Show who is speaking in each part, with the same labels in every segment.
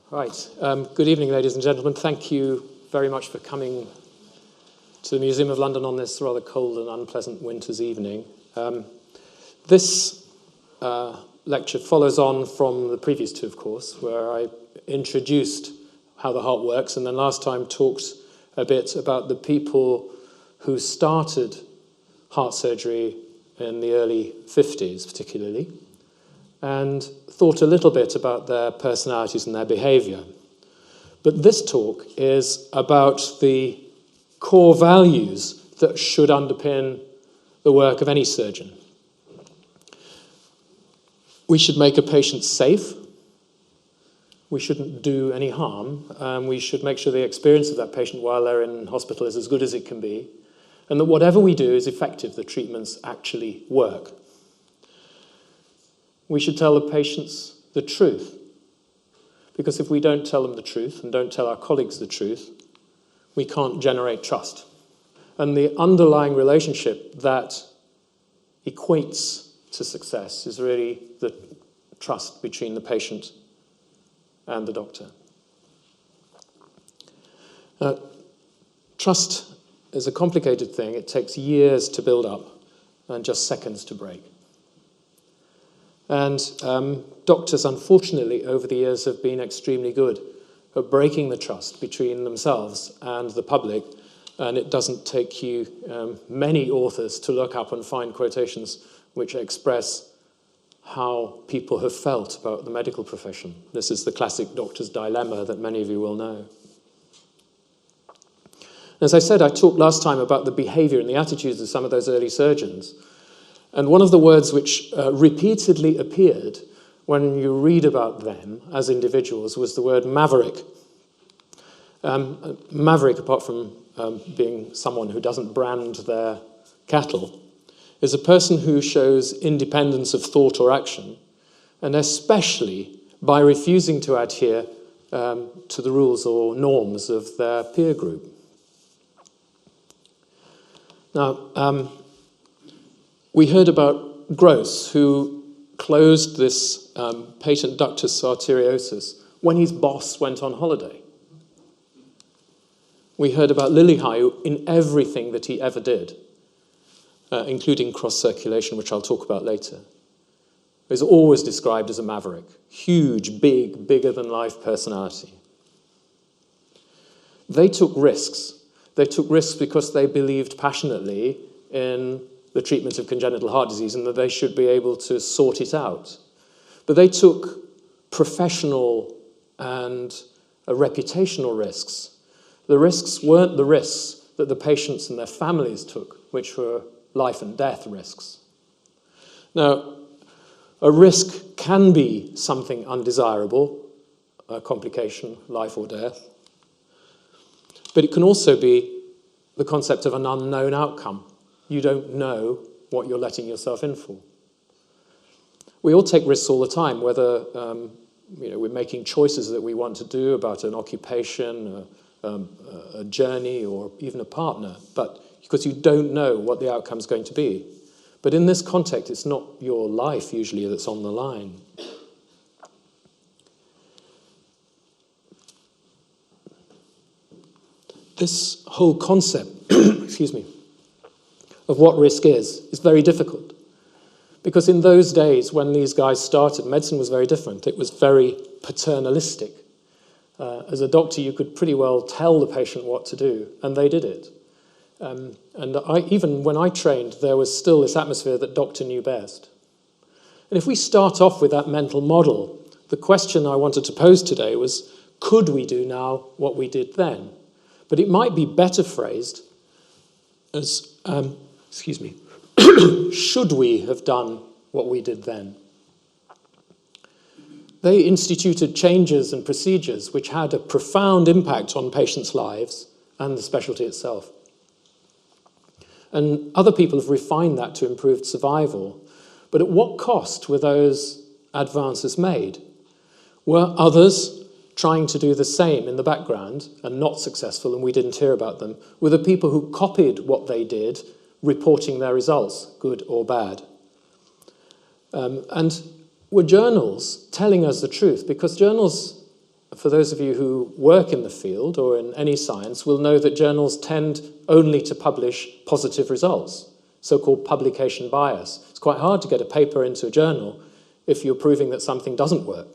Speaker 1: Right. Good evening, ladies and gentlemen. Thank you very much for coming to the Museum of London on this rather cold and unpleasant winter's evening. This lecture follows on from the previous two, of course, where I introduced how the heart works, and then last time talked a bit about the people who started heart surgery in the early 50s, particularly, and thought a little bit about their personalities and their behavior. But this talk is about the core values that should underpin the work of any surgeon. We should make a patient safe. We shouldn't do any harm. We should make sure the experience of that patient while they're in hospital is as good as it can be, and that whatever we do is effective, the treatments actually work. We should tell the patients the truth, because if we don't tell them the truth and don't tell our colleagues the truth, we can't generate trust. And the underlying relationship that equates to success is really the trust between the patient and the doctor. Trust is a complicated thing. It takes years to build up and just seconds to break. And doctors, unfortunately, over the years have been extremely good at breaking the trust between themselves and the public, and it doesn't take you many authors to look up and find quotations which express how people have felt about the medical profession. This is the classic doctor's dilemma that many of you will know. As I said, I talked last time about the behavior and the attitudes of some of those early surgeons. And one of the words which repeatedly appeared when you read about them as individuals was the word maverick. Maverick, apart from being someone who doesn't brand their cattle, is a person who shows independence of thought or action, and especially by refusing to adhere to the rules or norms of their peer group. Now, we heard about Gross, who closed this patent ductus arteriosus when his boss went on holiday. We heard about Lillihei, who in everything that he ever did, including cross-circulation, which I'll talk about later, is always described as a maverick. Huge, big, bigger-than-life personality. They took risks. They took risks because they believed passionately in the treatment of congenital heart disease and that they should be able to sort it out. But they took professional and reputational risks. The risks weren't the risks that the patients and their families took, which were life and death risks. Now, a risk can be something undesirable, a complication, life or death, but it can also be the concept of an unknown outcome. You don't know what you're letting yourself in for. We all take risks all the time, whether we're making choices that we want to do about an occupation, a journey, or even a partner, but because you don't know what the outcome's going to be. But in this context, it's not your life usually that's on the line. This whole concept, excuse me, of what risk is very difficult. Because in those days when these guys started, medicine was very different. It was very paternalistic. As a doctor, you could pretty well tell the patient what to do, and they did it. And even when I trained, there was still this atmosphere that doctor knew best. And if we start off with that mental model, the question I wanted to pose today was, could we do now what we did then? But it might be better phrased as, should we have done what we did then? They instituted changes and procedures which had a profound impact on patients' lives and the specialty itself. And other people have refined that to improved survival. But at what cost were those advances made? Were others trying to do the same in the background and not successful, and we didn't hear about them? Were the people who copied what they did reporting their results, good or bad? And were journals telling us the truth? Because journals for those of you who work in the field or in any science, will know that journals tend only to publish positive results, so-called publication bias. It's quite hard to get a paper into a journal if you're proving that something doesn't work.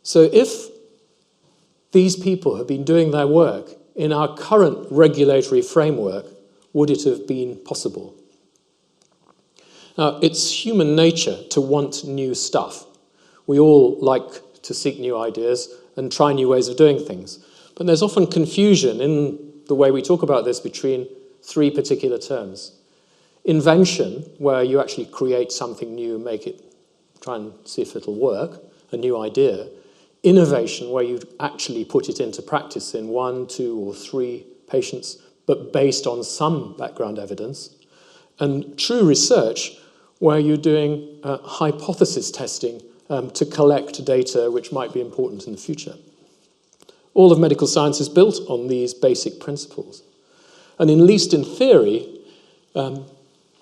Speaker 1: So if these people have been doing their work in our current regulatory framework, would it have been possible? Now, it's human nature to want new stuff. We all like to seek new ideas and try new ways of doing things. But there's often confusion in the way we talk about this between three particular terms. Invention, where you actually create something new, make it, try and see if it'll work, a new idea. Innovation, where you actually put it into practice in 1, 2, or 3 patients, but based on some background evidence. And true research, where you're doing hypothesis testing to collect data which might be important in the future. All of medical science is built on these basic principles. And at least in theory,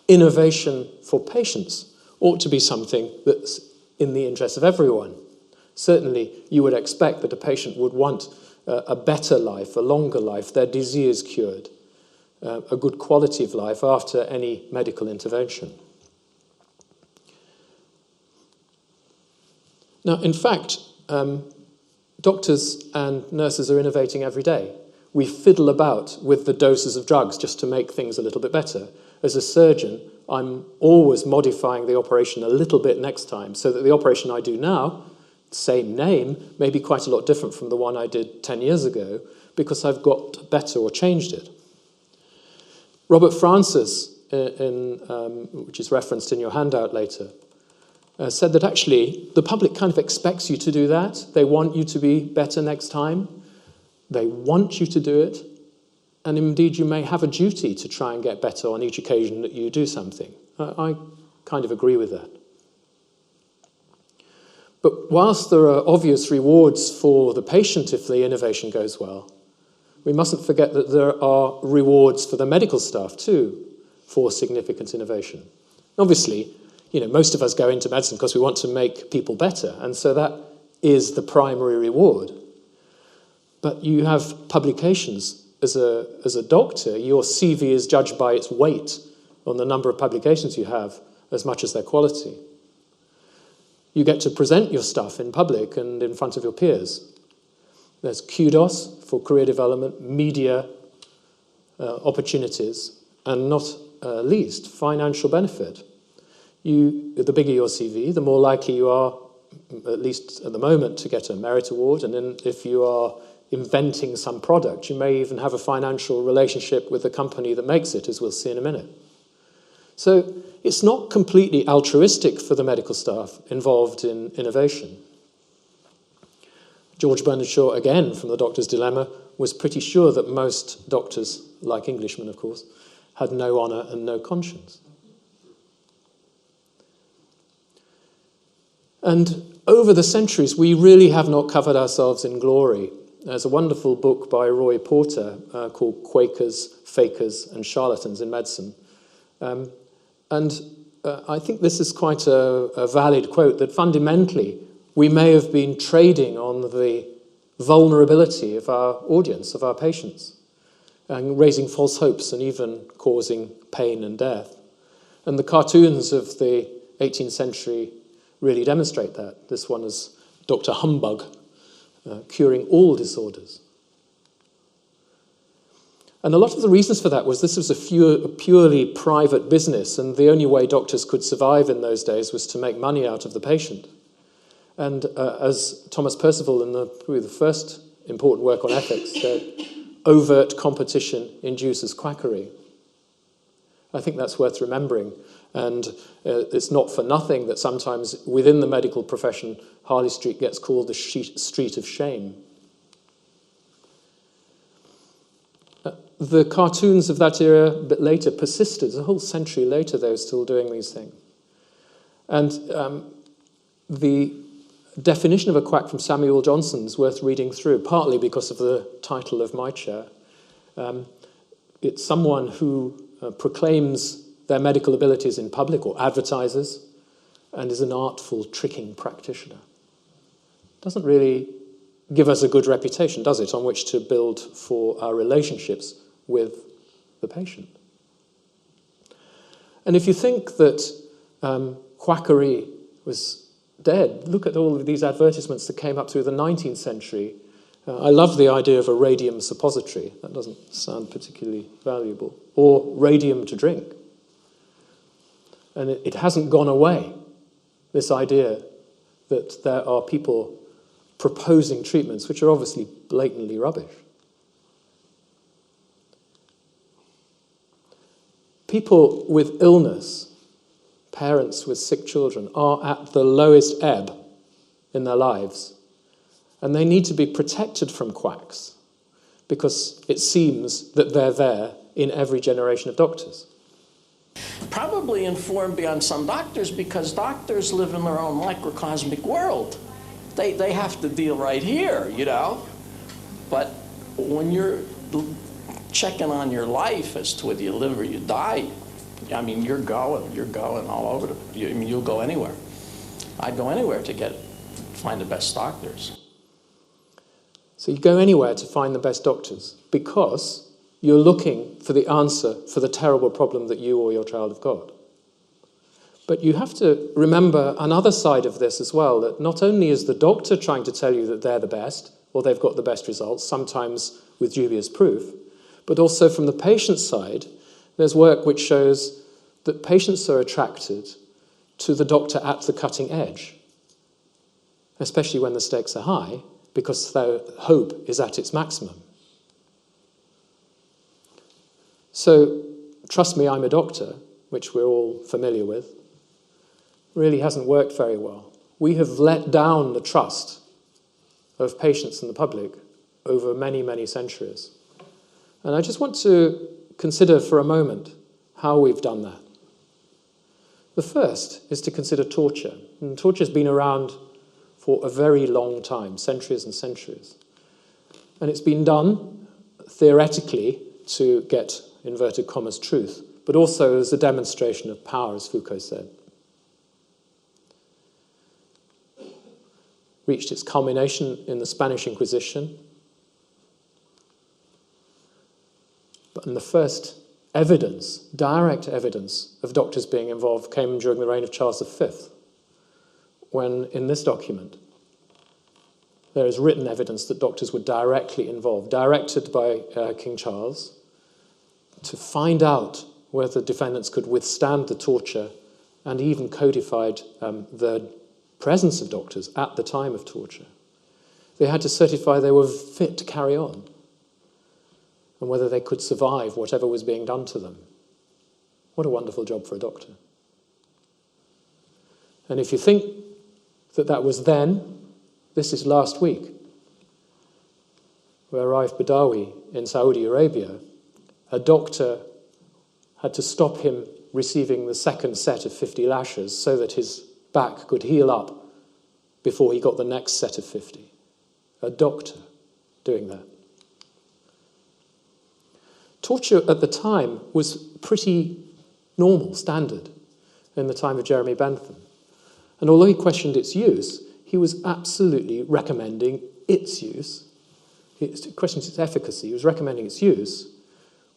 Speaker 1: innovation for patients ought to be something that's in the interest of everyone. Certainly, you would expect that a patient would want a better life, a longer life, their disease cured, a good quality of life after any medical intervention. Now, in fact, doctors and nurses are innovating every day. We fiddle about with the doses of drugs just to make things a little bit better. As a surgeon, I'm always modifying the operation a little bit next time so that the operation I do now, same name, may be quite a lot different from the one I did 10 years ago because I've got better or changed it. Robert Francis, which is referenced in your handout later, said that actually the public kind of expects you to do that. They want you to be better next time. They want you to do it. And indeed, you may have a duty to try and get better on each occasion that you do something. I kind of agree with that. But whilst there are obvious rewards for the patient if the innovation goes well, we mustn't forget that there are rewards for the medical staff too for significant innovation. Obviously, most of us go into medicine because we want to make people better, and so that is the primary reward. But you have publications. As a doctor, your CV is judged by its weight on the number of publications you have as much as their quality. You get to present your stuff in public and in front of your peers. There's kudos for career development, media opportunities, and not least, financial benefit. The bigger your CV, the more likely you are, at least at the moment, to get a merit award. And then if you are inventing some product, you may even have a financial relationship with the company that makes it, as we'll see in a minute. So it's not completely altruistic for the medical staff involved in innovation. George Bernard Shaw, again, from The Doctor's Dilemma, was pretty sure that most doctors, like Englishmen, of course, had no honour and no conscience. And over the centuries, we really have not covered ourselves in glory. There's a wonderful book by Roy Porter called Quakers, Fakers, and Charlatans in Medicine. I think this is quite a valid quote, that fundamentally we may have been trading on the vulnerability of our audience, of our patients, and raising false hopes and even causing pain and death. And the cartoons of the 18th century really demonstrate that. This one is Dr. Humbug, curing all disorders. And a lot of the reasons for that was this was a purely private business, and the only way doctors could survive in those days was to make money out of the patient. And as Thomas Percival, in probably the first important work on ethics, said, overt competition induces quackery. I think that's worth remembering. And it's not for nothing that sometimes within the medical profession, Harley Street gets called the street of shame. The cartoons of that era, a bit later, persisted. A whole century later, they were still doing these things. And the definition of a quack from Samuel Johnson is worth reading through, partly because of the title of my chair. It's someone who proclaims their medical abilities in public or advertises and is an artful, tricking practitioner. doesn't really give us a good reputation, does it, on which to build for our relationships with the patient. And if you think that quackery was dead, look at all of these advertisements that came up through the 19th century. I love the idea of a radium suppository. That doesn't sound particularly valuable. Or radium to drink. And it hasn't gone away, this idea that there are people proposing treatments which are obviously blatantly rubbish. People with illness, parents with sick children, are at the lowest ebb in their lives. And they need to be protected from quacks because it seems that they're there in every generation of doctors.
Speaker 2: Probably informed beyond some doctors because doctors live in their own microcosmic world. They have to deal right here, you know. But when you're checking on your life as to whether you live or you die, I mean, you're going all over. I mean, you'll go anywhere. I'd go anywhere to find the best doctors.
Speaker 1: So you go anywhere to find the best doctors because you're looking for the answer for the terrible problem that you or your child have got. But you have to remember another side of this as well, that not only is the doctor trying to tell you that they're the best, or they've got the best results, sometimes with dubious proof, but also from the patient's side, there's work which shows that patients are attracted to the doctor at the cutting edge, especially when the stakes are high, because their hope is at its maximum. So, trust me, I'm a doctor, which we're all familiar with, really hasn't worked very well. We have let down the trust of patients and the public over many, many centuries. And I just want to consider for a moment how we've done that. The first is to consider torture. And torture has been around for a very long time, centuries and centuries. And it's been done, theoretically, to get, inverted commas, truth, but also as a demonstration of power, as Foucault said. Reached its culmination in the Spanish Inquisition. And the first evidence, direct evidence, of doctors being involved came during the reign of Charles V, when in this document there is written evidence that doctors were directly involved, directed by King Charles, to find out whether defendants could withstand the torture, and even codified the presence of doctors at the time of torture. They had to certify they were fit to carry on, and whether they could survive whatever was being done to them. What a wonderful job for a doctor. And if you think that that was then, this is last week, where Raif Badawi in Saudi Arabia, a doctor had to stop him receiving the second set of 50 lashes so that his back could heal up before he got the next set of 50. A doctor doing that. Torture at the time was pretty normal, standard, in the time of Jeremy Bentham. And although he questioned its use, he was absolutely recommending its use. He questioned its efficacy. He was recommending its use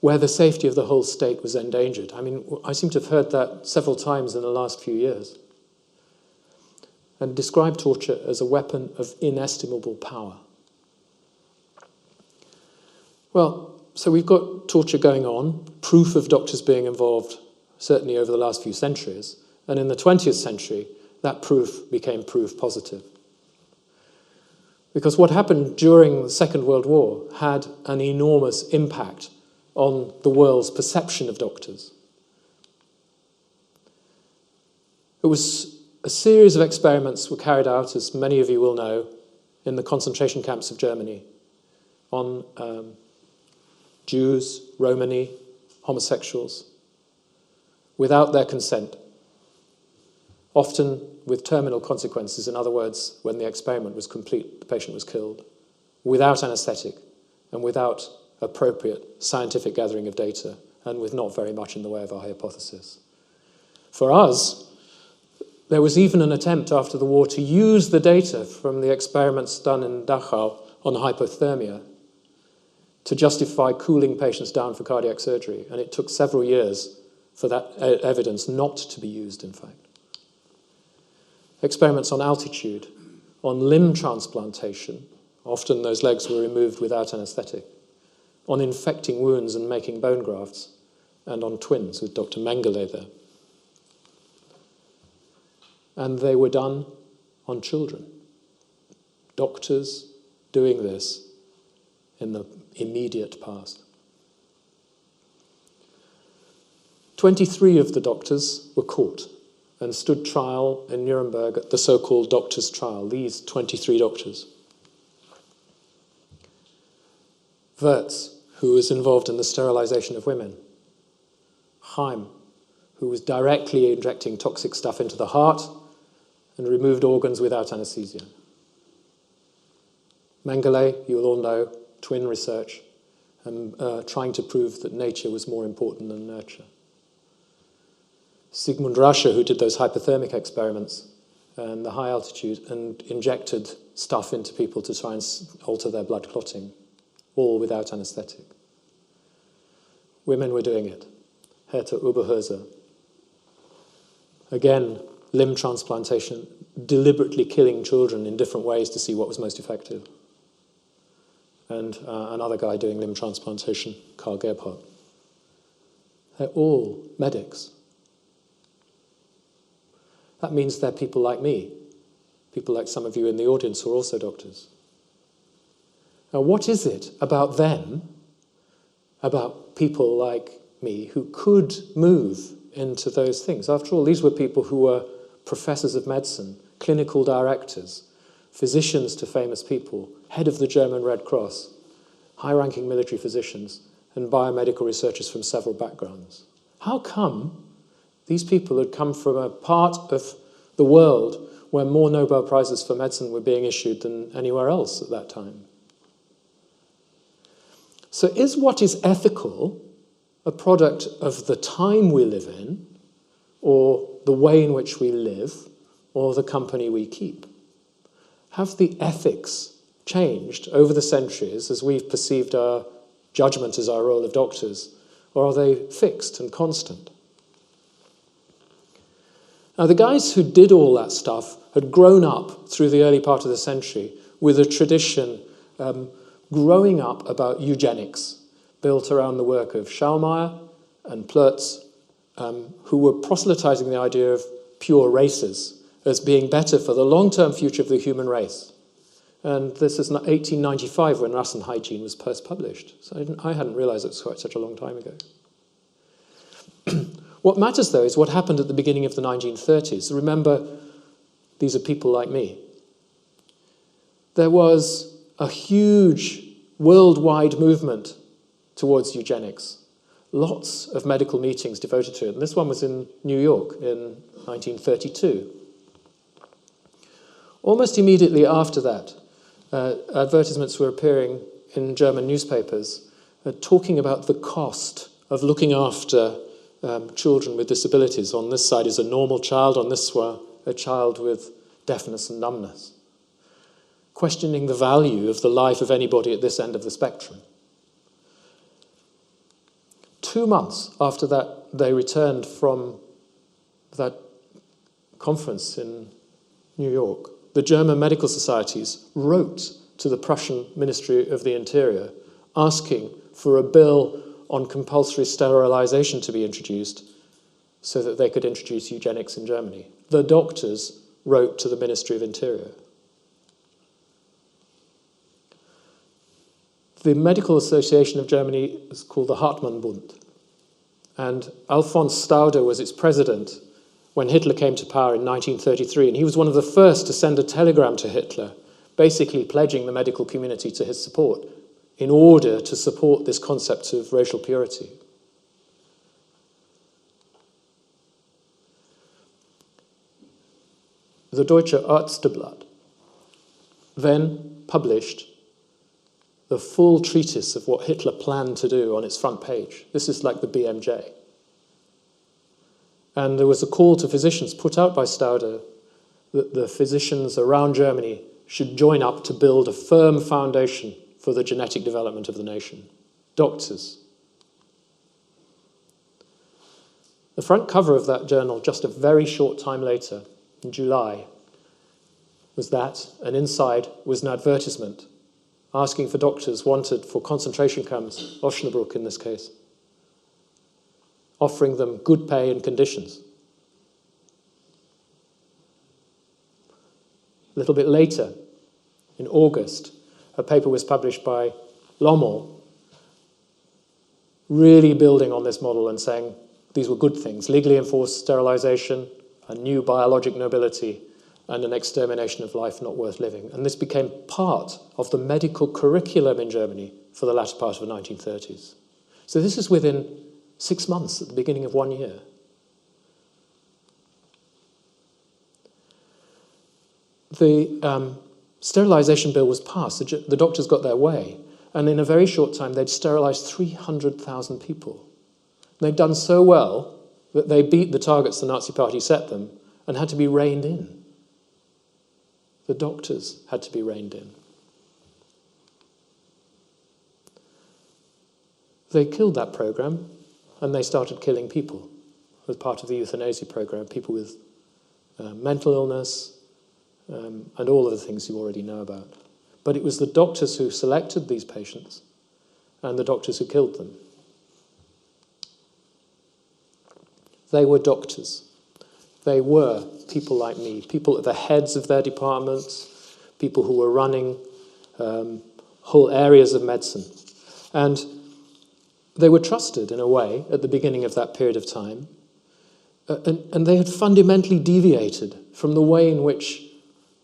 Speaker 1: where the safety of the whole state was endangered. I mean, I seem to have heard that several times in the last few years. And described torture as a weapon of inestimable power. Well, so we've got torture going on, proof of doctors being involved, certainly over the last few centuries. And in the 20th century, that proof became proof positive. Because what happened during the Second World War had an enormous impact on the world's perception of doctors. It was a series of experiments were carried out, as many of you will know, in the concentration camps of Germany on Jews, Romani, homosexuals, without their consent, often with terminal consequences. In other words, when the experiment was complete, the patient was killed, without anaesthetic and without appropriate scientific gathering of data, and with not very much in the way of a hypothesis. For us, There was even an attempt after the war to use the data from the experiments done in Dachau on hypothermia to justify cooling patients down for cardiac surgery. And it took several years for that evidence not to be used, in fact. Experiments on altitude, on limb transplantation, often those legs were removed without anaesthetic, on infecting wounds and making bone grafts, and on twins with Dr. Mengele there. And they were done on children. Doctors doing this in the immediate past. 23 of the doctors were caught and stood trial in Nuremberg at the so-called doctors' trial, these 23 doctors. Wirtz, who was involved in the sterilization of women. Heim, who was directly injecting toxic stuff into the heart and removed organs without anesthesia. Mengele, you will all know, twin research, and trying to prove that nature was more important than nurture. Sigmund Rasche, who did those hypothermic experiments and the high altitude and injected stuff into people to try and alter their blood clotting, all without anesthetic. Women were doing it. Hertha Oberhauser. Again, limb transplantation, deliberately killing children in different ways to see what was most effective. And another guy doing limb transplantation, Karl Gebhardt. They're all medics. That means they're people like me, people like some of you in the audience who are also doctors. Now, what is it about them, about people like me, who could move into those things? After all, these were people who were professors of medicine, clinical directors, physicians to famous people, head of the German Red Cross, high-ranking military physicians, and biomedical researchers from several backgrounds. How come these people had come from a part of the world where more Nobel Prizes for medicine were being issued than anywhere else at that time? So is what is ethical a product of the time we live in, or the way in which we live, or the company we keep? Have the ethics changed over the centuries as we've perceived our judgment as our role of doctors, or are they fixed and constant? Now, the guys who did all that stuff had grown up through the early part of the century with a tradition growing up about eugenics, built around the work of Schallmeyer and Plurtz, who were proselytizing the idea of pure races as being better for the long-term future of the human race. And this is 1895 when Race and Hygiene was first published. So I hadn't realized it was quite such a long time ago. What matters, though, is what happened at the beginning of the 1930s. Remember, these are people like me. There was a huge worldwide movement towards eugenics. Lots of medical meetings devoted to it. And this one was in New York in 1932. Almost immediately after that, advertisements were appearing in German newspapers talking about the cost of looking after children with disabilities. On this side is a normal child, on this one a child with deafness and numbness. Questioning the value of the life of anybody at this end of the spectrum. 2 months after that, they returned from that conference in New York. The German medical societies wrote to the Prussian Ministry of the Interior asking for a bill on compulsory sterilization to be introduced so that they could introduce eugenics in Germany. The doctors wrote to the Ministry of Interior. The Medical Association of Germany is called the Hartmann Bund, and Alphonse Stauder was its president when Hitler came to power in 1933, and he was one of the first to send a telegram to Hitler, basically pledging the medical community to his support in order to support this concept of racial purity. The Deutsche Ärzteblatt then published the full treatise of what Hitler planned to do on its front page. This is like the BMJ. And there was a call to physicians put out by Stauder that the physicians around Germany should join up to build a firm foundation for the genetic development of the nation. Doctors. The front cover of that journal, just a very short time later, in July, was that, and inside was an advertisement asking for doctors wanted for concentration camps, Osnabrück in this case, offering them good pay and conditions. A little bit later, in August, a paper was published by Lommel, really building on this model and saying these were good things: legally enforced sterilization, a new biologic nobility, and an extermination of life not worth living. And this became part of the medical curriculum in Germany for the latter part of the 1930s. So this is within 6 months, at the beginning of 1 year. The sterilization bill was passed. The doctors got their way. And in a very short time, they'd sterilized 300,000 people. They'd done so well that they beat the targets the Nazi Party set them and had to be reined in. The doctors had to be reined in. They killed that program, and they started killing people as part of the euthanasia program, people with mental illness, and all of the things you already know about. But it was the doctors who selected these patients and the doctors who killed them. They were doctors. They were people like me, people at the heads of their departments, people who were running whole areas of medicine. And they were trusted in a way at the beginning of that period of time. And they had fundamentally deviated from the way in which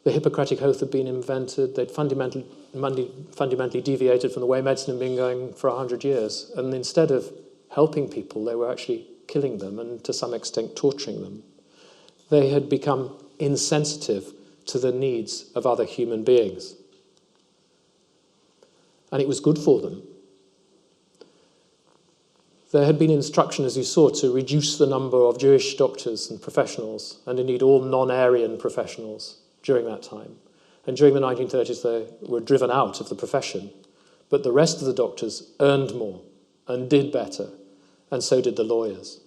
Speaker 1: the Hippocratic Oath had been invented. They'd fundamentally deviated from the way medicine had been going for 100 years. And instead of helping people, they were actually killing them and to some extent torturing them. They had become insensitive to the needs of other human beings. And it was good for them. There had been instruction, as you saw, to reduce the number of Jewish doctors and professionals, and indeed all non-Aryan professionals during that time. And during the 1930s, they were driven out of the profession. But the rest of the doctors earned more and did better, and so did the lawyers.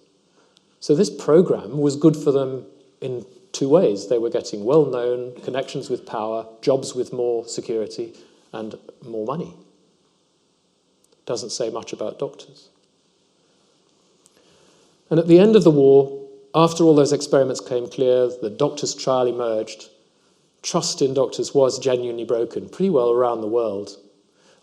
Speaker 1: So this program was good for them in two ways. They were getting well-known, connections with power, jobs with more security, and more money. Doesn't say much about doctors. And at the end of the war, after all those experiments came clear, the doctors' trial emerged, trust in doctors was genuinely broken, pretty well around the world.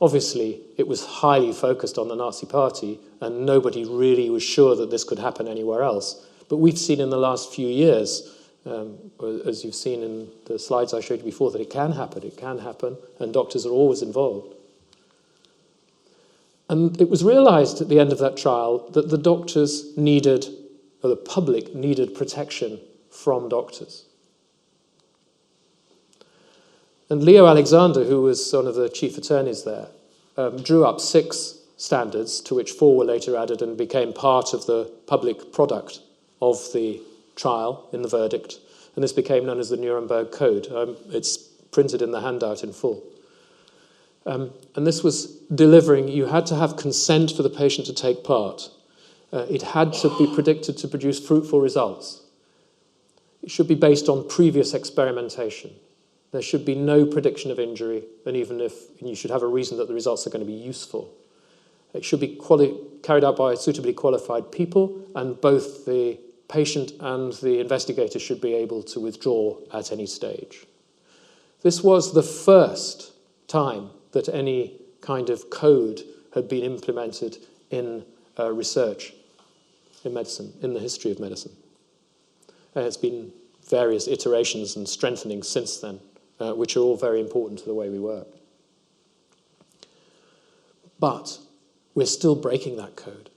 Speaker 1: Obviously, it was highly focused on the Nazi Party, and nobody really was sure that this could happen anywhere else. But we've seen in the last few years, as you've seen in the slides I showed you before, that it can happen, and doctors are always involved. And it was realized at the end of that trial that the doctors needed, or the public needed, protection from doctors. And Leo Alexander, who was one of the chief attorneys there, drew up 6 standards, to which 4 were later added and became part of the public product of the trial in the verdict. And this became known as the Nuremberg Code. It's printed in the handout in full. And this was delivering, you had to have consent for the patient to take part. It had to be predicted to produce fruitful results. It should be based on previous experimentation. There should be no prediction of injury, and you should have a reason that the results are going to be useful. It should be carried out by suitably qualified people, and both the patient and the investigator should be able to withdraw at any stage. This was the first time that any kind of code had been implemented in research in medicine, in the history of medicine. And it's been various iterations and strengthening since then, which are all very important to the way we work. But we're still breaking that code.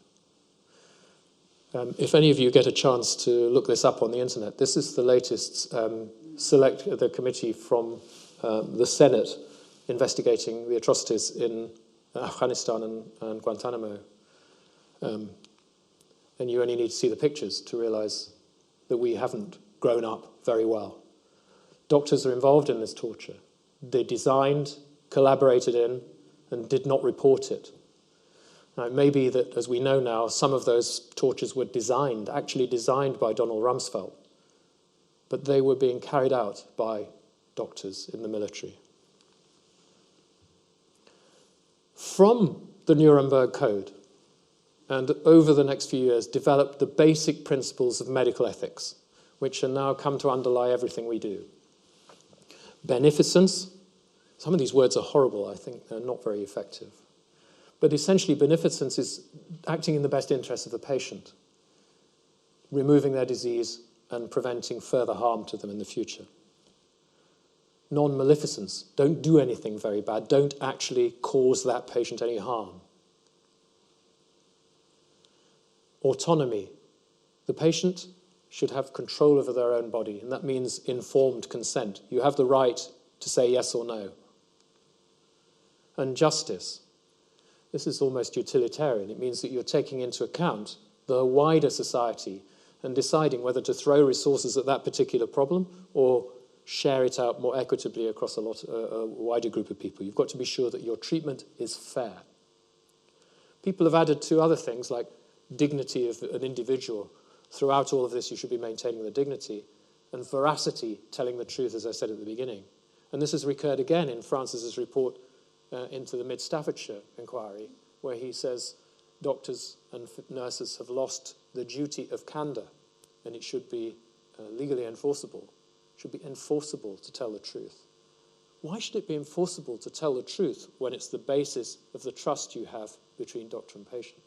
Speaker 1: If any of you get a chance to look this up on the internet, this is the latest the committee from the Senate investigating the atrocities in Afghanistan and Guantanamo. And you only need to see the pictures to realize that we haven't grown up very well. Doctors are involved in this torture. They designed, collaborated in, and did not report it. Now, it may be that, as we know now, some of those tortures were actually designed by Donald Rumsfeld, but they were being carried out by doctors in the military. From the Nuremberg Code, and over the next few years, developed the basic principles of medical ethics, which are now come to underlie everything we do. Beneficence. Some of these words are horrible. I think they're not very effective. But essentially, beneficence is acting in the best interest of the patient, removing their disease and preventing further harm to them in the future. Non-maleficence. Don't do anything very bad. Don't actually cause that patient any harm. Autonomy. The patient should have control over their own body, and that means informed consent. You have the right to say yes or no. And justice. This is almost utilitarian. It means that you're taking into account the wider society and deciding whether to throw resources at that particular problem or share it out more equitably across a wider group of people. You've got to be sure that your treatment is fair. People have added two other things, like dignity of an individual. Throughout all of this, you should be maintaining the dignity, and veracity, telling the truth, as I said at the beginning. And this has recurred again in Francis's report into the Mid-Staffordshire inquiry, where he says doctors and nurses have lost the duty of candour, and it should be legally enforceable. It should be enforceable to tell the truth. Why should it be enforceable to tell the truth when it's the basis of the trust you have between doctor and patient?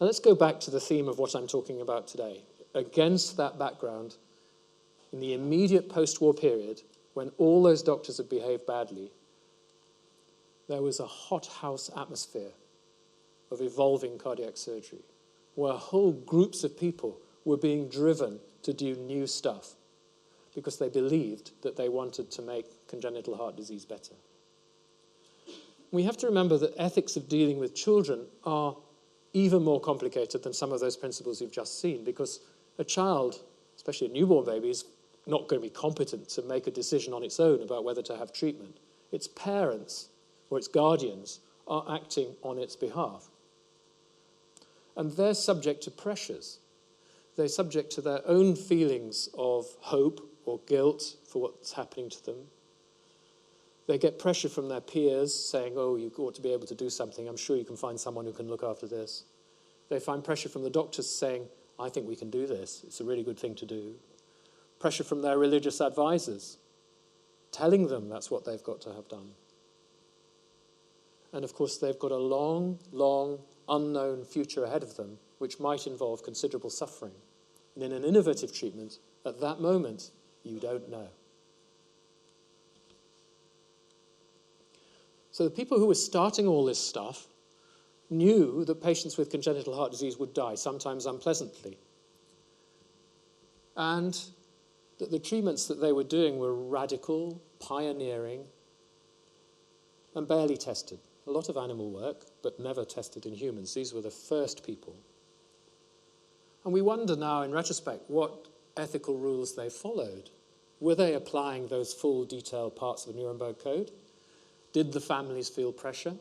Speaker 1: Now let's go back to the theme of what I'm talking about today. Against that background, in the immediate post-war period, when all those doctors had behaved badly, there was a hothouse atmosphere of evolving cardiac surgery, where whole groups of people were being driven to do new stuff because they believed that they wanted to make congenital heart disease better. We have to remember that ethics of dealing with children are even more complicated than some of those principles you've just seen, because a child, especially a newborn baby, is not going to be competent to make a decision on its own about whether to have treatment. Its parents or its guardians are acting on its behalf. And they're subject to pressures. They're subject to their own feelings of hope or guilt for what's happening to them. They get pressure from their peers saying, oh, you ought to be able to do something. I'm sure you can find someone who can look after this. They find pressure from the doctors saying, I think we can do this. It's a really good thing to do. Pressure from their religious advisors, telling them that's what they've got to have done. And of course, they've got a long, long, unknown future ahead of them, which might involve considerable suffering. And in an innovative treatment, at that moment, you don't know. So the people who were starting all this stuff knew that patients with congenital heart disease would die, sometimes unpleasantly. And that the treatments that they were doing were radical, pioneering, and barely tested. A lot of animal work, but never tested in humans. These were the first people. And we wonder now, in retrospect, what ethical rules they followed. Were they applying those full, detailed parts of the Nuremberg Code? Did the families feel pressure?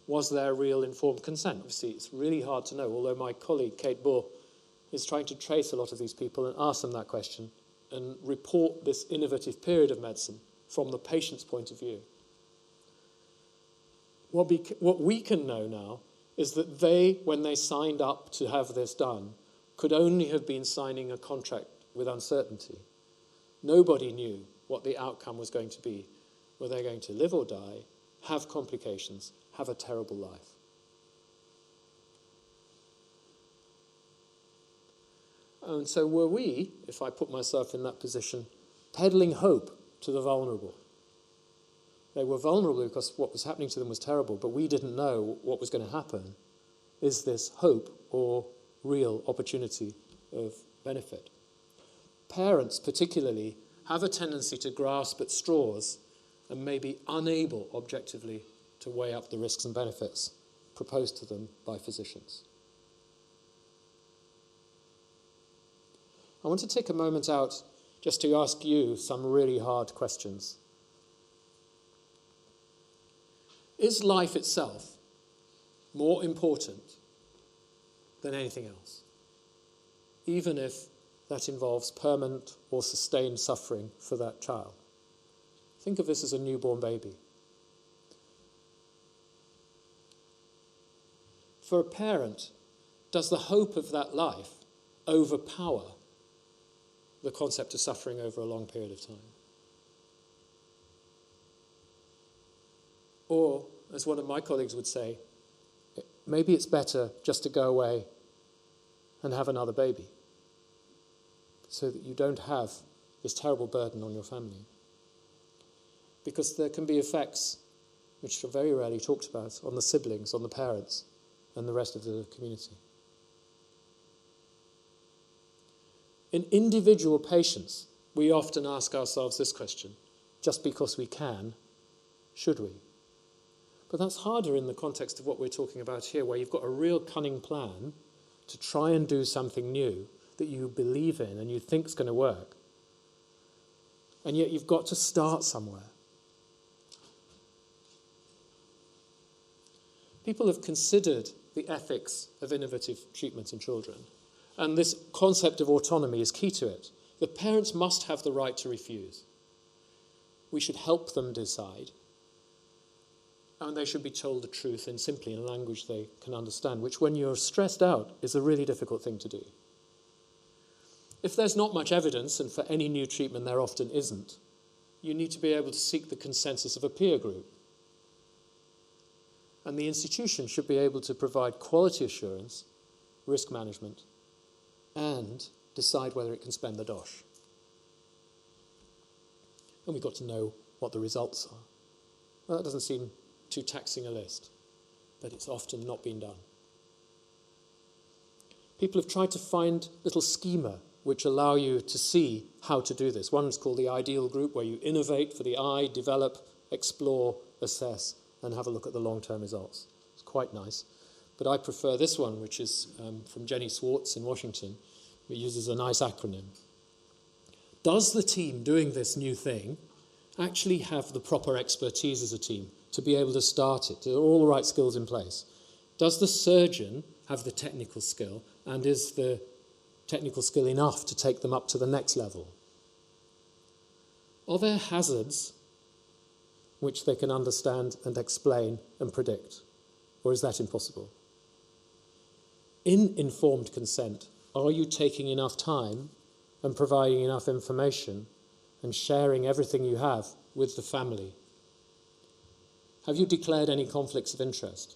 Speaker 1: Was there real informed consent? Obviously, it's really hard to know, although my colleague, Kate Bull, is trying to trace a lot of these people and ask them that question and report this innovative period of medicine from the patient's point of view. What we can know now is that they, when they signed up to have this done, could only have been signing a contract with uncertainty. Nobody knew what the outcome was going to be. Were they going to live or die, have complications, have a terrible life? And so were we, if I put myself in that position, peddling hope to the vulnerable? They were vulnerable because what was happening to them was terrible, but we didn't know what was going to happen. Is this hope or real opportunity of benefit? Parents, particularly, have a tendency to grasp at straws and may be unable, objectively, to weigh up the risks and benefits proposed to them by physicians. I want to take a moment out just to ask you some really hard questions. Is life itself more important than anything else, even if that involves permanent or sustained suffering for that child? Think of this as a newborn baby. For a parent, does the hope of that life overpower the concept of suffering over a long period of time? Or, as one of my colleagues would say, maybe it's better just to go away and have another baby so that you don't have this terrible burden on your family. Because there can be effects, which are very rarely talked about, on the siblings, on the parents, and the rest of the community. In individual patients, we often ask ourselves this question: just because we can, should we? But that's harder in the context of what we're talking about here, where you've got a real cunning plan to try and do something new that you believe in and you think is going to work. And yet you've got to start somewhere. People have considered the ethics of innovative treatments in children, and this concept of autonomy is key to it. The parents must have the right to refuse. We should help them decide, and they should be told the truth simply in a language they can understand, which when you're stressed out is a really difficult thing to do. If there's not much evidence, and for any new treatment there often isn't, you need to be able to seek the consensus of a peer group. And the institution should be able to provide quality assurance, risk management, and decide whether it can spend the dosh. And we've got to know what the results are. Well, that doesn't seem too taxing a list, but it's often not been done. People have tried to find little schema which allow you to see how to do this. One is called the ideal group, where you innovate for the eye, develop, explore, assess, and have a look at the long-term results. It's quite nice. But I prefer this one, which is from Jenny Swartz in Washington. It uses a nice acronym. Does the team doing this new thing actually have the proper expertise as a team to be able to start it? Are all the right skills in place? Does the surgeon have the technical skill, and is the technical skill enough to take them up to the next level? Are there hazards which they can understand and explain and predict? Or is that impossible? In informed consent, are you taking enough time and providing enough information and sharing everything you have with the family? Have you declared any conflicts of interest?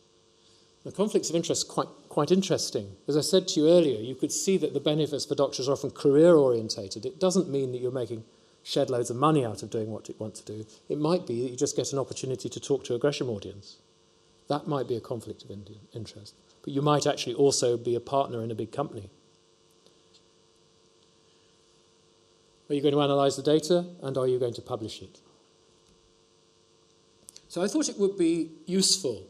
Speaker 1: The conflicts of interest are quite interesting. As I said to you earlier, you could see that the benefits for doctors are often career-orientated. It doesn't mean that you're making shed loads of money out of doing what you want to do. It might be that you just get an opportunity to talk to a Gresham audience. That might be a conflict of interest. But you might actually also be a partner in a big company. Are you going to analyse the data, and are you going to publish it? So I thought it would be useful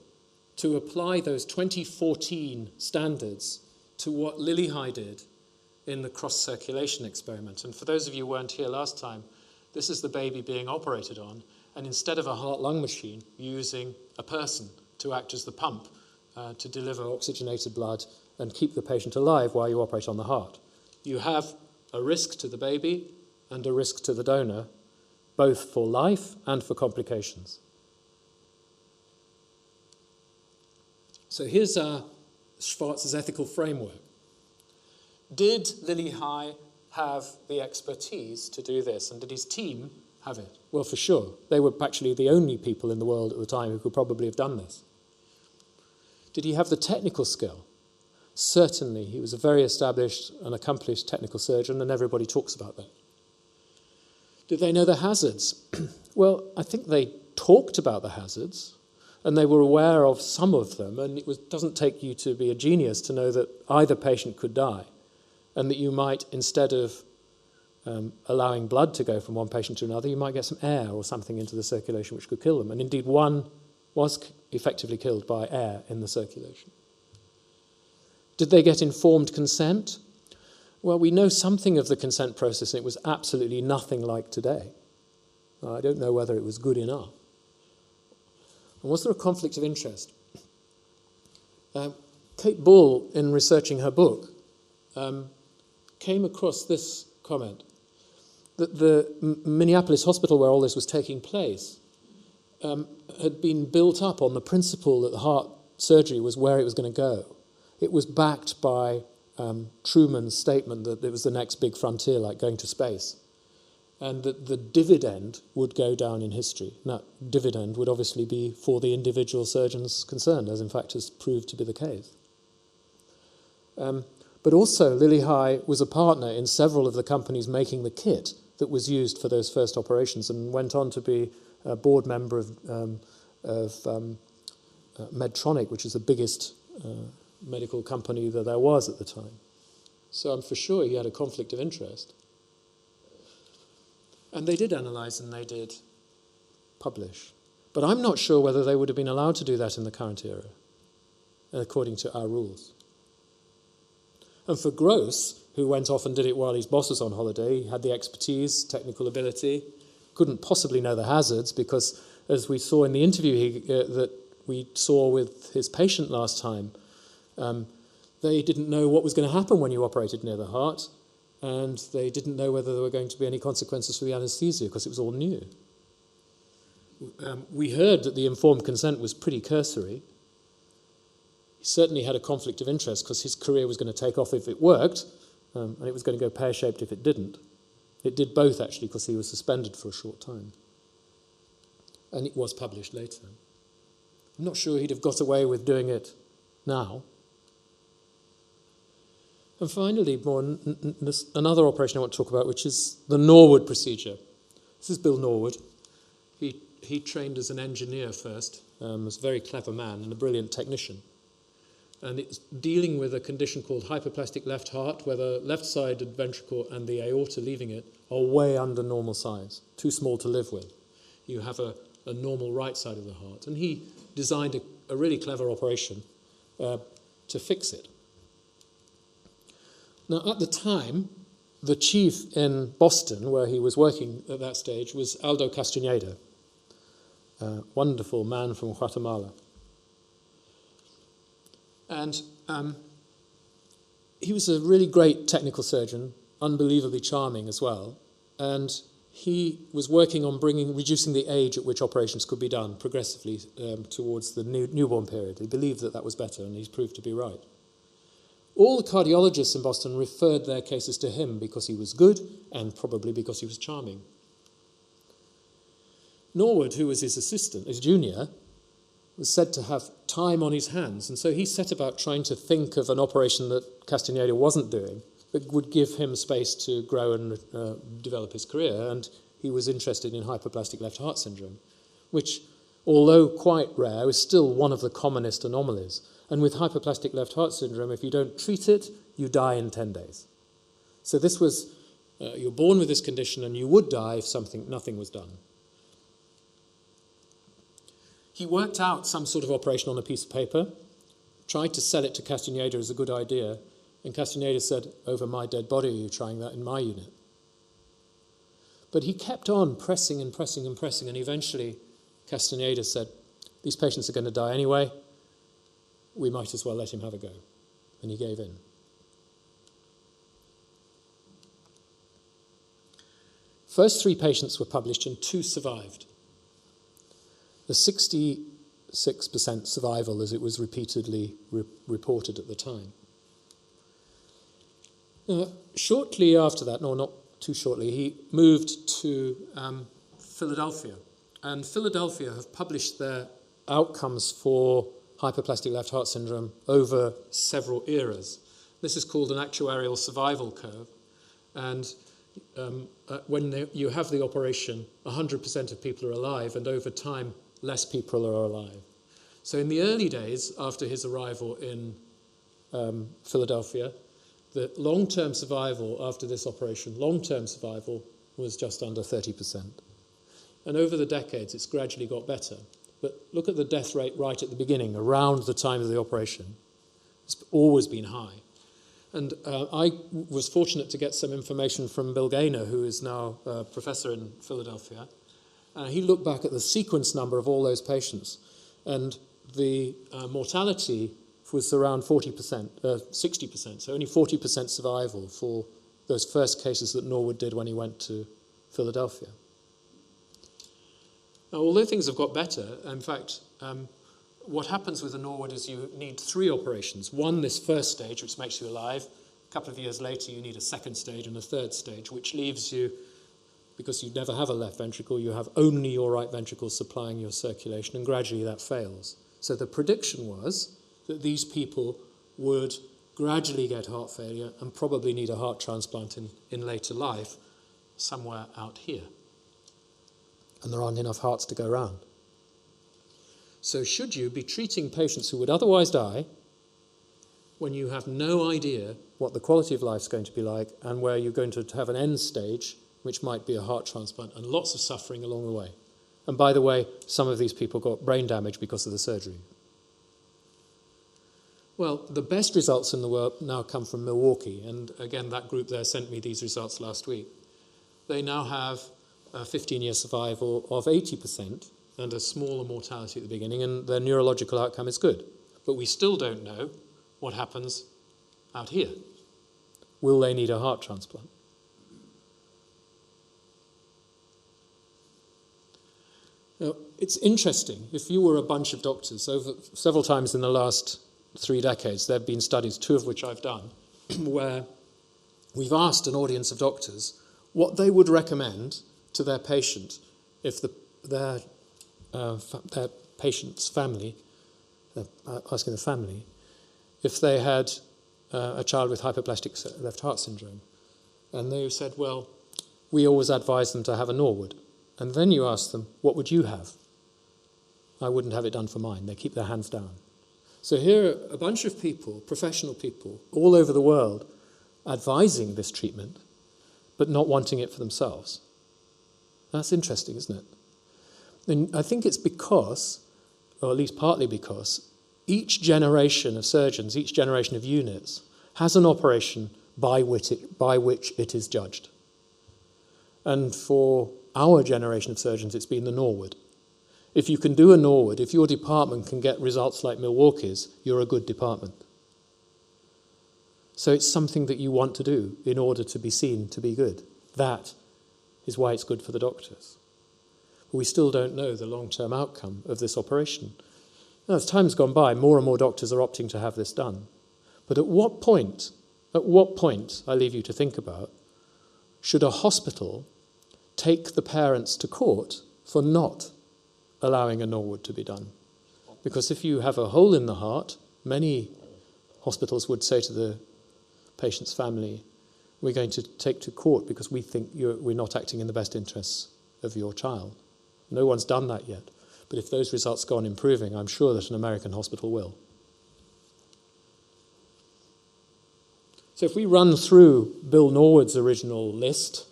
Speaker 1: to apply those 2014 standards to what Lillihei did in the cross-circulation experiment. And for those of you who weren't here last time, this is the baby being operated on, and instead of a heart-lung machine, using a person to act as the pump to deliver oxygenated blood and keep the patient alive while you operate on the heart. You have a risk to the baby and a risk to the donor, both for life and for complications. So here's Schwarz's ethical framework. Did Lillihei have the expertise to do this, and did his team have it? Well, for sure. They were actually the only people in the world at the time who could probably have done this. Did he have the technical skill? Certainly. He was a very established and accomplished technical surgeon, and everybody talks about that. Did they know the hazards? Well, I think they talked about the hazards, and they were aware of some of them, and it doesn't take you to be a genius to know that either patient could die, and that you might, instead of allowing blood to go from one patient to another, you might get some air or something into the circulation which could kill them. And indeed, one was effectively killed by air in the circulation. Did they get informed consent? Well, we know something of the consent process, and it was absolutely nothing like today. I don't know whether it was good enough. And was there a conflict of interest? Kate Ball, in researching her book, came across this comment, that the Minneapolis hospital where all this was taking place had been built up on the principle that the heart surgery was where it was going to go. It was backed by Truman's statement that it was the next big frontier, like going to space, and that the dividend would go down in history. And that dividend would obviously be for the individual surgeons concerned, as in fact has proved to be the case. But also, Lilly High was a partner in several of the companies making the kit that was used for those first operations, and went on to be a board member of Medtronic, which is the biggest medical company that there was at the time. So I'm for sure he had a conflict of interest. And they did analyse and they did publish. But I'm not sure whether they would have been allowed to do that in the current era, according to our rules. And for Gross, who went off and did it while his boss was on holiday, he had the expertise, technical ability, couldn't possibly know the hazards, because as we saw in the interview that we saw with his patient last time, they didn't know what was going to happen when you operated near the heart, and they didn't know whether there were going to be any consequences for the anaesthesia, because it was all new. We heard that the informed consent was pretty cursory. He certainly had a conflict of interest, because his career was going to take off if it worked, and it was going to go pear-shaped if it didn't. It did both, actually, because he was suspended for a short time. And it was published later. I'm not sure he'd have got away with doing it now. And finally, another operation I want to talk about, which is the Norwood procedure. This is Bill Norwood. He trained as an engineer first, was a very clever man and a brilliant technician. And it's dealing with a condition called hyperplastic left heart, where the left-sided ventricle and the aorta leaving it are way under normal size, too small to live with. You have a normal right side of the heart. And he designed a really clever operation to fix it. Now, at the time, the chief in Boston, where he was working at that stage, was Aldo Castaneda, a wonderful man from Guatemala. And he was a really great technical surgeon, unbelievably charming as well. And he was working on reducing the age at which operations could be done progressively towards the newborn period. He believed that that was better, and he's proved to be right. All the cardiologists in Boston referred their cases to him because he was good and probably because he was charming. Norwood, who was his assistant, his junior, was said to have time on his hands, and so he set about trying to think of an operation that Castaneda wasn't doing that would give him space to grow and develop his career, and he was interested in hyperplastic left heart syndrome, which, although quite rare, is still one of the commonest anomalies. And with hyperplastic left heart syndrome, if you don't treat it, you die in 10 days. So this was, you're born with this condition and you would die if nothing was done. He worked out some sort of operation on a piece of paper, tried to sell it to Castaneda as a good idea, and Castaneda said, "Over my dead body, are you trying that in my unit?" But he kept on pressing and pressing and pressing, and eventually Castaneda said, "These patients are going to die anyway. We might as well let him have a go." And he gave in. First 3 patients were published and 2 survived. The 66% survival, as it was repeatedly reported at the time. Shortly after that, no, not too shortly, he moved to Philadelphia. And Philadelphia have published their outcomes for hyperplastic left heart syndrome over several eras. This is called an actuarial survival curve. And when you have the operation, 100% of people are alive, and over time, less people are alive. So in the early days, after his arrival in Philadelphia, the long-term survival after this operation, long-term survival, was just under 30%. And over the decades, it's gradually got better. But look at the death rate right at the beginning, around the time of the operation. It's always been high. And I was fortunate to get some information from Bill Gaynor, who is now a professor in Philadelphia. He looked back at the sequence number of all those patients, and the mortality was around 40%, 60%, so only 40% survival for those first cases that Norwood did when he went to Philadelphia. Now, although things have got better, in fact, what happens with the Norwood is you need 3 operations. One, this first stage, which makes you alive. A couple of years later, you need a second stage and a third stage, which leaves you, because you never have a left ventricle, you have only your right ventricle supplying your circulation, and gradually that fails. So the prediction was that these people would gradually get heart failure and probably need a heart transplant in later life, somewhere out here. And there aren't enough hearts to go around. So should you be treating patients who would otherwise die when you have no idea what the quality of life is going to be like and where you're going to have an end stage, which might be a heart transplant, and lots of suffering along the way? And by the way, some of these people got brain damage because of the surgery. Well, the best results in the world now come from Milwaukee, and again, that group there sent me these results last week. They now have a 15-year survival of 80% and a smaller mortality at the beginning, and their neurological outcome is good. But we still don't know what happens out here. Will they need a heart transplant? Now, it's interesting. If you were a bunch of doctors, over several times in the last 3 decades, there have been studies, 2 of which I've done, where we've asked an audience of doctors what they would recommend to their patient if their patient's family, asking the family, if they had a child with hypoplastic left heart syndrome. And they said, well, we always advise them to have a Norwood. And then you ask them, what would you have? I wouldn't have it done for mine. They keep their hands down. So here are a bunch of people, professional people, all over the world, advising this treatment, but not wanting it for themselves. That's interesting, isn't it? And I think it's because, or at least partly because, each generation of surgeons, each generation of units, has an operation by which it is judged. And for our generation of surgeons, it's been the Norwood. If you can do a Norwood, if your department can get results like Milwaukee's, you're a good department. So it's something that you want to do in order to be seen to be good. That is why it's good for the doctors. But we still don't know the long-term outcome of this operation. Now, as time's gone by, more and more doctors are opting to have this done. But at what point, I leave you to think about, should a hospital take the parents to court for not allowing a Norwood to be done? Because if you have a hole in the heart, many hospitals would say to the patient's family, we're going to take to court because we think we're not acting in the best interests of your child. No one's done that yet. But if those results go on improving, I'm sure that an American hospital will. So if we run through Bill Norwood's original list,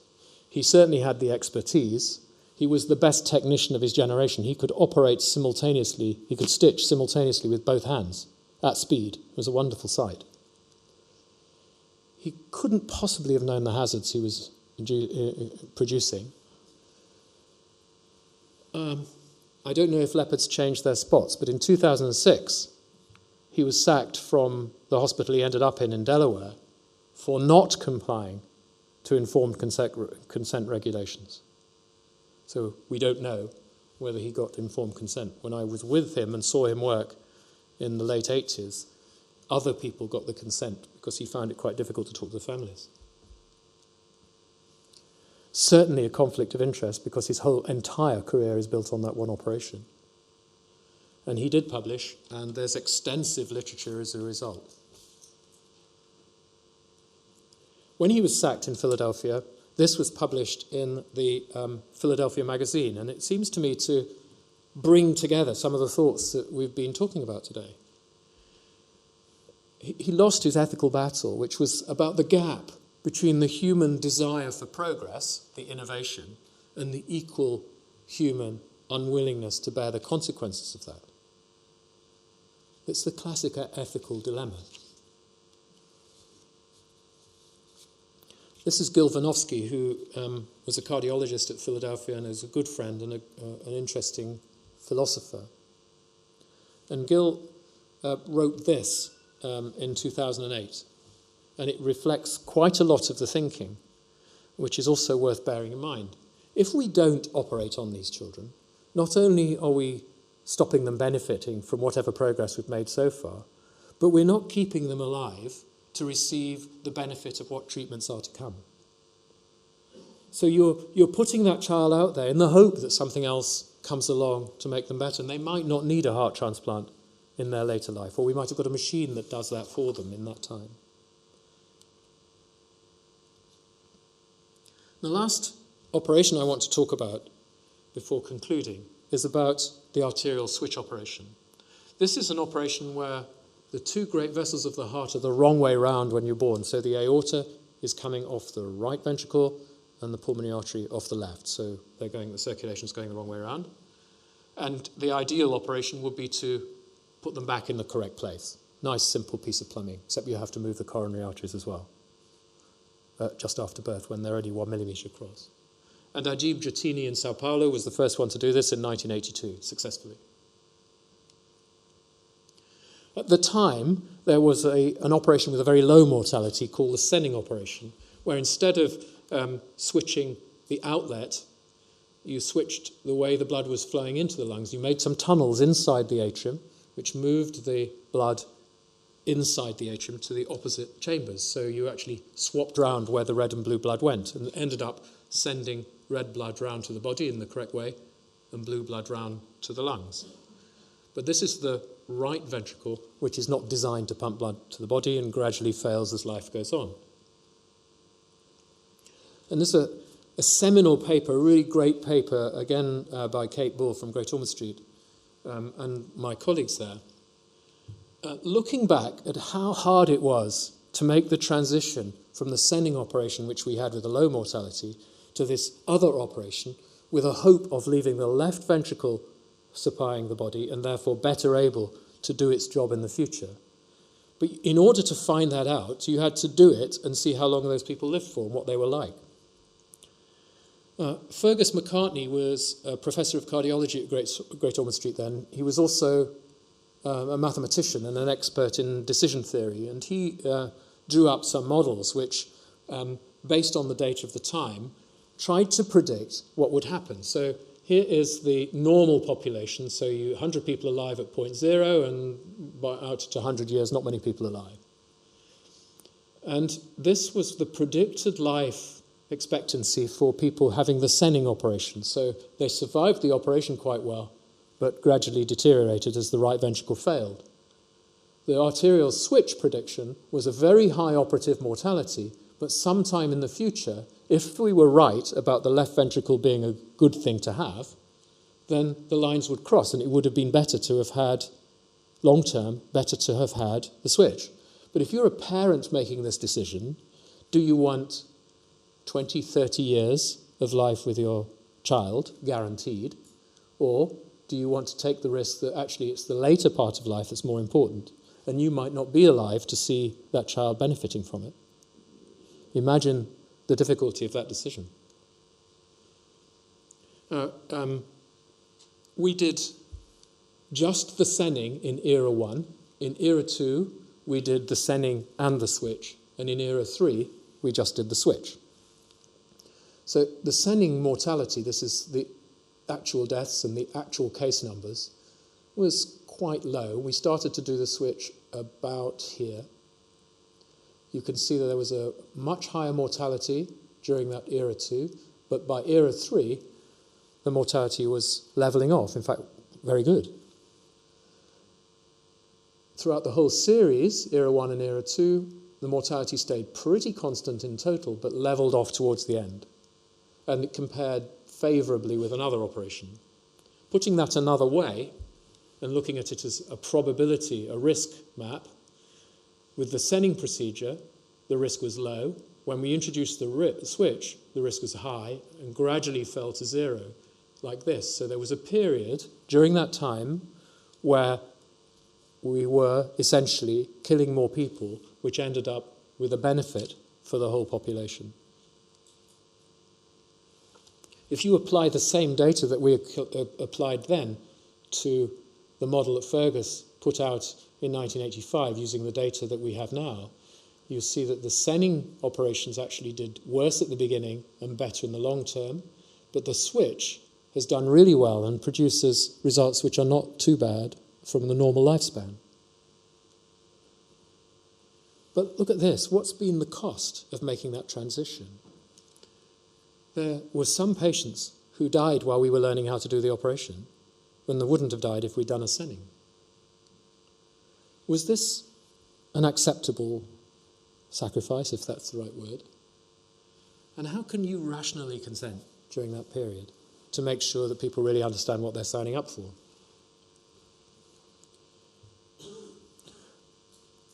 Speaker 1: he certainly had the expertise. He was the best technician of his generation. He could operate simultaneously. He could stitch simultaneously with both hands at speed. It was a wonderful sight. He couldn't possibly have known the hazards he was producing. I don't know if leopards changed their spots, but in 2006, he was sacked from the hospital he ended up in Delaware for not complying to informed consent regulations. So we don't know whether he got informed consent. When I was with him and saw him work in the late 80s, other people got the consent because he found it quite difficult to talk to the families. Certainly a conflict of interest because his whole entire career is built on that one operation. And he did publish, and there's extensive literature as a result. When he was sacked in Philadelphia, this was published in the Philadelphia Magazine, and it seems to me to bring together some of the thoughts that we've been talking about today. He lost his ethical battle, which was about the gap between the human desire for progress, the innovation, and the equal human unwillingness to bear the consequences of that. It's the classic ethical dilemma. This is Gil Vanovsky, who was a cardiologist at Philadelphia and is a good friend and an interesting philosopher. And Gil wrote this in 2008, and it reflects quite a lot of the thinking, which is also worth bearing in mind. If we don't operate on these children, not only are we stopping them benefiting from whatever progress we've made so far, but we're not keeping them alive to receive the benefit of what treatments are to come. So you're putting that child out there in the hope that something else comes along to make them better, and they might not need a heart transplant in their later life, or we might have got a machine that does that for them in that time. The last operation I want to talk about before concluding is about the arterial switch operation. This is an operation where the two great vessels of the heart are the wrong way round when you're born. So the aorta is coming off the right ventricle and the pulmonary artery off the left. So the circulation is going the wrong way around. And the ideal operation would be to put them back in the correct place. Nice, simple piece of plumbing, except you have to move the coronary arteries as well, just after birth when they're only 1 millimetre across. And Ajib Jatini in Sao Paulo was the first one to do this in 1982, successfully. At the time, there was an operation with a very low mortality called the Senning operation, where instead of switching the outlet, you switched the way the blood was flowing into the lungs. You made some tunnels inside the atrium, which moved the blood inside the atrium to the opposite chambers. So you actually swapped round where the red and blue blood went and ended up sending red blood round to the body in the correct way and blue blood round to the lungs. But this is the right ventricle, which is not designed to pump blood to the body and gradually fails as life goes on. And this is a seminal paper, a really great paper, again by Kate Bull from Great Ormond Street and my colleagues there, looking back at how hard it was to make the transition from the Senning operation, which we had with a low mortality, to this other operation with a hope of leaving the left ventricle supplying the body and therefore better able to do its job in the future. But in order to find that out, you had to do it and see how long those people lived for and what they were like. Fergus McCartney was a professor of cardiology at Great Ormond Street then. He was also a mathematician and an expert in decision theory, and he drew up some models which, based on the data of the time, tried to predict what would happen. So here is the normal population, so 100 people alive at point 0, and out to 100 years, not many people alive. And this was the predicted life expectancy for people having the Senning operation. So they survived the operation quite well, but gradually deteriorated as the right ventricle failed. The arterial switch prediction was a very high operative mortality, but sometime in the future, if we were right about the left ventricle being a good thing to have, then the lines would cross, and it would have been better to have had, long-term, better to have had the switch. But if you're a parent making this decision, do you want 20, 30 years of life with your child, guaranteed, or do you want to take the risk that actually it's the later part of life that's more important, and you might not be alive to see that child benefiting from it? Imagine the difficulty of that decision. We did just the Senning in Era 1. In Era 2, we did the Senning and the switch. And in Era 3, we just did the switch. So the Senning mortality, this is the actual deaths and the actual case numbers, was quite low. We started to do the switch about here. You can see that there was a much higher mortality during that Era 2, but by Era 3, the mortality was levelling off, in fact, very good. Throughout the whole series, Era 1 and Era 2, the mortality stayed pretty constant in total, but levelled off towards the end. And it compared favourably with another operation. Putting that another way, and looking at it as a probability, a risk map, with the Senning procedure, the risk was low. When we introduced the switch, the risk was high and gradually fell to 0, like this. So there was a period during that time where we were essentially killing more people, which ended up with a benefit for the whole population. if you apply the same data that we applied then to the model that Fergus put out in 1985 using the data that we have now, you see that the Senning operations actually did worse at the beginning and better in the long term, but the switch has done really well and produces results which are not too bad from the normal lifespan. But look at this. What's been the cost of making that transition? There were some patients who died while we were learning how to do the operation, when they wouldn't have died if we'd done a Senning. Was this an acceptable sacrifice, if that's the right word? And how can you rationally consent during that period to make sure that people really understand what they're signing up for?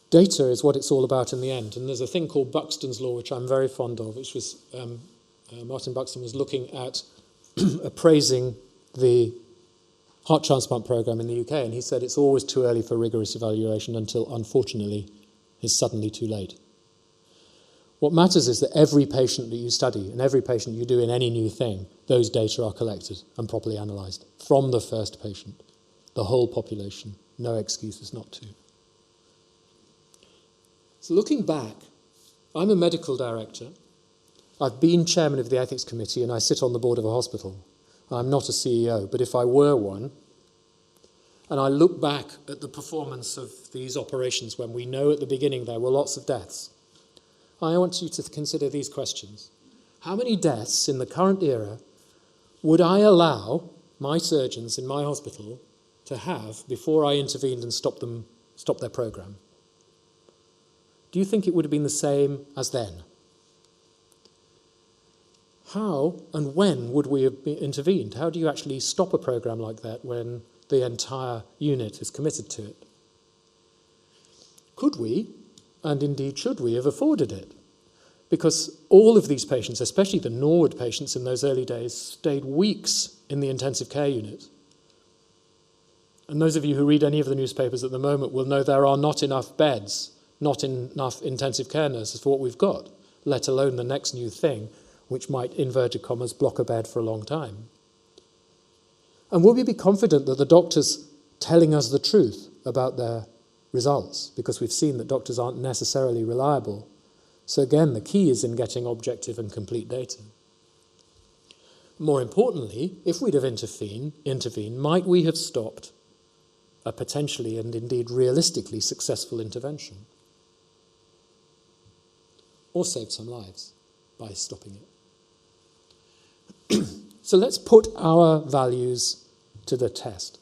Speaker 1: Data is what it's all about in the end, and there's a thing called Buxtons Law, which I'm very fond of, which was Martin Buxton was looking at appraising the heart transplant program in the UK, and he said it's always too early for rigorous evaluation until, unfortunately, it's suddenly too late. What matters is that every patient that you study and every patient you do in any new thing, those data are collected and properly analysed from the first patient, the whole population, no excuses not to. So looking back, I'm a medical director. I've been chairman of the ethics committee and I sit on the board of a hospital. I'm not a CEO, but if I were one, and I look back at the performance of these operations when we know at the beginning there were lots of deaths, I want you to consider these questions. How many deaths in the current era would I allow my surgeons in my hospital to have before I intervened and stopped their program? Do you think it would have been the same as then? How and when would we have intervened? How do you actually stop a program like that when the entire unit is committed to it? Could we, and indeed should we, have afforded it? Because all of these patients, especially the Norwood patients in those early days, stayed weeks in the intensive care unit. And those of you who read any of the newspapers at the moment will know there are not enough beds, not enough intensive care nurses for what we've got, let alone the next new thing, which might, inverted commas, block a bed for a long time. And will we be confident that the doctors telling us the truth about their results? Because we've seen that doctors aren't necessarily reliable. So again, the key is in getting objective and complete data. More importantly, if we'd have intervened, might we have stopped a potentially and indeed realistically successful intervention? Or saved some lives by stopping it? So let's put our values to the test.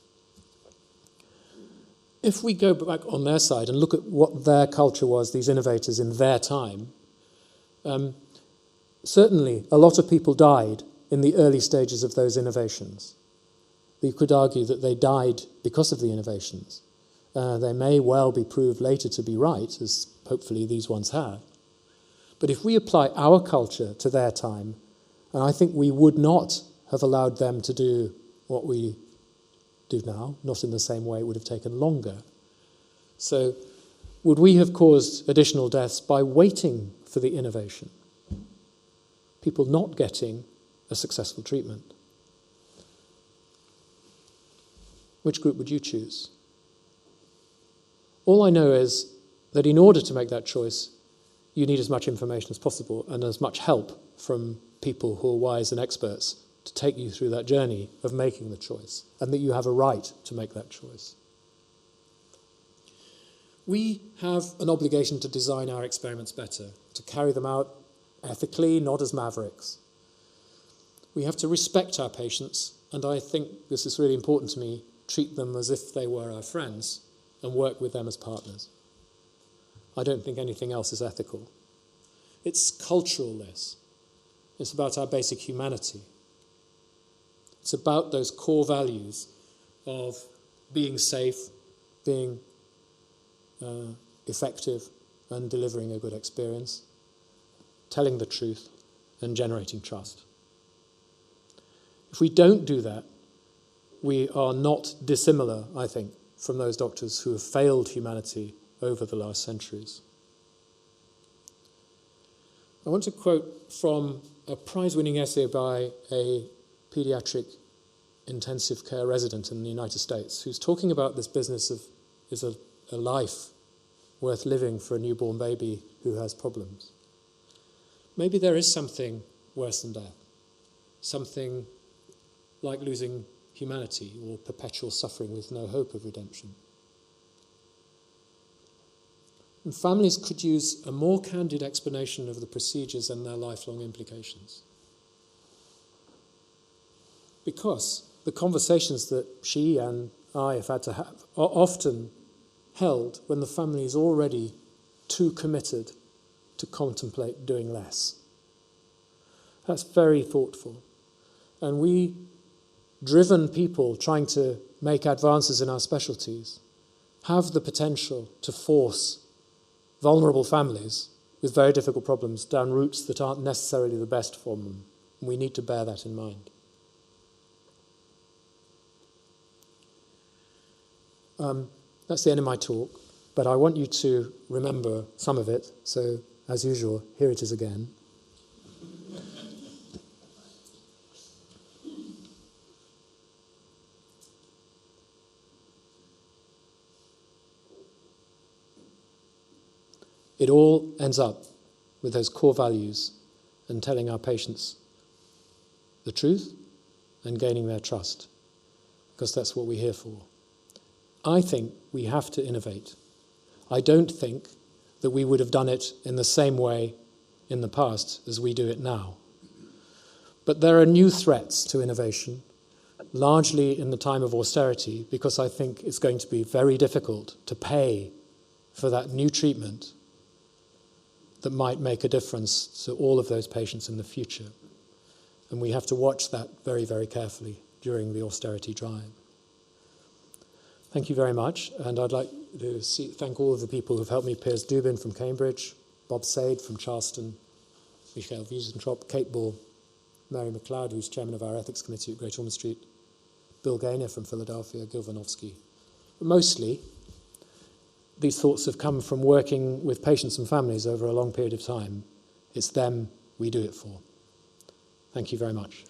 Speaker 1: If we go back on their side and look at what their culture was, these innovators in their time, certainly a lot of people died in the early stages of those innovations. You could argue that they died because of the innovations. They may well be proved later to be right, as hopefully these ones have. But if we apply our culture to their time, and I think we would not have allowed them to do what we do now, not in the same way, it would have taken longer. So would we have caused additional deaths by waiting for the innovation? People not getting a successful treatment. Which group would you choose? All I know is that in order to make that choice, you need as much information as possible and as much help from people who are wise and experts to take you through that journey of making the choice, and that you have a right to make that choice. We have an obligation to design our experiments better, to carry them out ethically, not as mavericks. We have to respect our patients, and I think this is really important to me, treat them as if they were our friends and work with them as partners. I don't think anything else is ethical. It's cultural, this. It's about our basic humanity. It's about those core values of being safe, being effective and delivering a good experience, telling the truth and generating trust. If we don't do that, we are not dissimilar, I think, from those doctors who have failed humanity over the last centuries. I want to quote from a prize-winning essay by a pediatric intensive care resident in the United States who's talking about this business of is a life worth living for a newborn baby who has problems. Maybe there is something worse than death, something like losing humanity or perpetual suffering with no hope of redemption. And families could use a more candid explanation of the procedures and their lifelong implications. Because the conversations that she and I have had to have are often held when the family is already too committed to contemplate doing less. That's very thoughtful. And we, driven people trying to make advances in our specialties, have the potential to force vulnerable families with very difficult problems down routes that aren't necessarily the best for them. And we need to bear that in mind. That's the end of my talk, but I want you to remember some of it. So, as usual, here it is again. It all ends up with those core values and telling our patients the truth and gaining their trust, because that's what we're here for. I think we have to innovate. I don't think that we would have done it in the same way in the past as we do it now. But there are new threats to innovation, largely in the time of austerity, because I think it's going to be very difficult to pay for that new treatment that might make a difference to all of those patients in the future. And we have to watch that very, very carefully during the austerity drive. Thank you very much, and I'd like to thank all of the people who've helped me, Piers Dubin from Cambridge, Bob Sade from Charleston, Michael Wiesentrop, Kate Ball, Mary McLeod, who's chairman of our ethics committee at Great Ormond Street, Bill Gaynor from Philadelphia, Gil Vanovsky. Mostly, these thoughts have come from working with patients and families over a long period of time. It's them we do it for. Thank you very much.